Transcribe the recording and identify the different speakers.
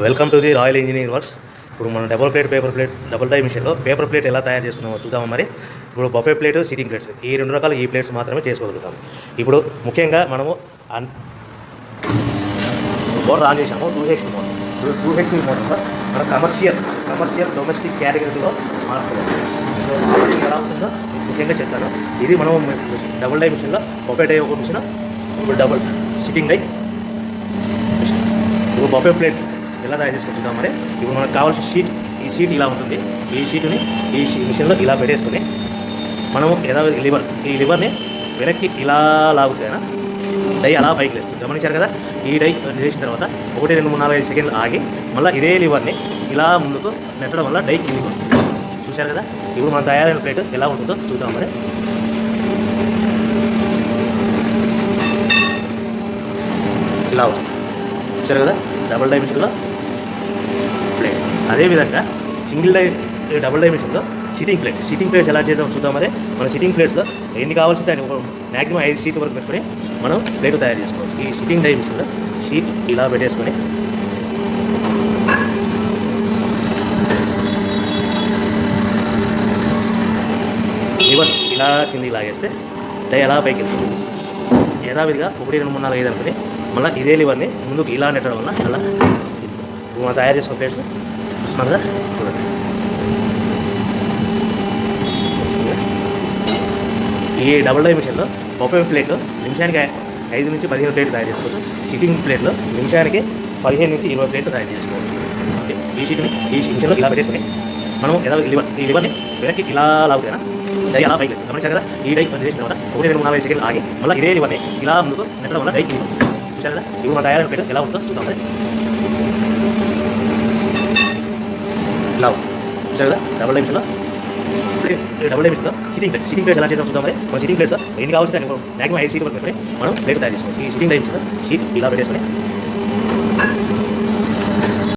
Speaker 1: Welcome to the royal engineering works. ఇప్పుడు మనం double die మిషన్లో పేపర్ ప్లేట్ ఎలా తయారు చేసుకున్నామో చూద్దాము. మరి ఇప్పుడు బఫే ప్లేట్, సిట్టింగ్ ప్లేట్స్, ఈ రెండు రకాల ఈ ప్లేట్స్ మాత్రమే చేసుకోగలుగుతాము. ఇప్పుడు ముఖ్యంగా మనము మోటార్ ఆన్ చేసాము, 2HP మోటార్. 2HP మోటార్లో మనం కమర్షియల్ డొమెస్టిక్ కేటగిరీలో మార్చుకోవాలి. ఎలా ఉంటుందో ముఖ్యంగా చెప్తాను. ఇది మనం డబుల్ డై మిషన్లో బఫే డై ఒక మిషన్, ఇప్పుడు డబుల్ సిట్టింగ్ డై మిషన్. ఇప్పుడు బఫే ప్లేట్ ఎలా తయారు చేసుకుంటున్నాం. మరి ఇప్పుడు మనకు కావాల్సిన షీట్, ఈ షీట్ ఇలా ఉంటుంది. ఈ షీట్ని ఈ మిషన్లో ఇలా పెట్టేసుకుని మనము ఈ లివర్ని వెనక్కి ఇలా లాగుతేనా డై అలా పైకి లేస్తుంది. గమనించారు కదా. ఈ డై చేసిన తర్వాత 1, 2, 3, 4, 5 సెకండ్లు ఆగి మళ్ళీ ఇదే లివర్ని ఇలా ముందుకు నెట్టడం వల్ల డై కిందికి వస్తుంది. చూశారు కదా. ఇప్పుడు మనం తయారైన ప్లేట్ ఎలా ఉంటుందో చూద్దాం. మరి ఇలా వస్తుంది. చూశారు కదా. డబుల్ డై మిషన్లో ప్లేట్. అదేవిధంగా డబుల్ డై మిషన్లో సిట్టింగ్ ప్లేట్స్ ఎలా చేద్దాం చూద్దాం. మరి మన సిట్టింగ్ ప్లేట్స్లో ఎన్ని కావాల్సింటే మ్యాక్సిమం 5 షీట్ వరకు పెట్టుకొని మనం ప్లేట్ తయారు చేసుకోవచ్చు. ఈ సిట్టింగ్ డై మిషన్లో షీట్ ఇలా పెట్టేసుకొని లివర్ ఇలా కిందికి లాగేస్తే డై ఎలా పైకి వెళ్తుంది. యథావిధిగా 1, 2, 3, 4, 5 అనుకుని మళ్ళీ ఇదే లివర్ని ముందుకు ఇలా నెట్టడం వల్ల అలా మనం తయారు చేసుకున్న ప్లేట్స్ చూస్తున్నాం కదా. చూడండి. ఈ డబుల్ డై మిషన్లో బఫే ప్లేట్లో నిమిషానికి 5 నుంచి 15 ప్లేట్లు తయారు చేసుకోవచ్చు. సిట్టింగ్ ప్లేట్లో నిమిషానికి 15 నుంచి 20 ప్లేట్లు తయారు చేసుకోవచ్చు. ఓకే. ఈ మిషన్లో ఇలా పెట్టేసుకుని మనం ఈ లివర్ని వెనక్కి ఇలా లాగుతేనా డై అలా పైకి వేస్తుంది. గమనించారు కదా. ఈ డై చేసిన తర్వాత 1, 2, 3, 4, 5 సెకండ్లు ఆగి మళ్ళీ ఇదే లివర్ని ఇలా ముందుకు నెట్టడం వల్ల డై కిందికి వస్తుంది. చూశారు కదా. ఇప్పుడు మన తయారైన ప్లేట్ ఎలా ఉంటుందో చూద్దాం. ఇలా వస్తుంది. చూశారు కదా. డబుల్ డై మిషన్లో సిట్టింగ్ ప్లేట్స్ ఎలా చేద్దాం చూద్దాం. మరి మన సిట్టింగ్ ప్లేట్తో ఎన్ని కావాల్సింటే మ్యాక్సిమం 5 షీట్ వరకు పెట్టుకొని మనం ప్లేట్ తయారు చేసుకోవచ్చు. ఈ సిట్టింగ్ డై మిషన్లో షీట్ ఇలా పెట్టేసుకొని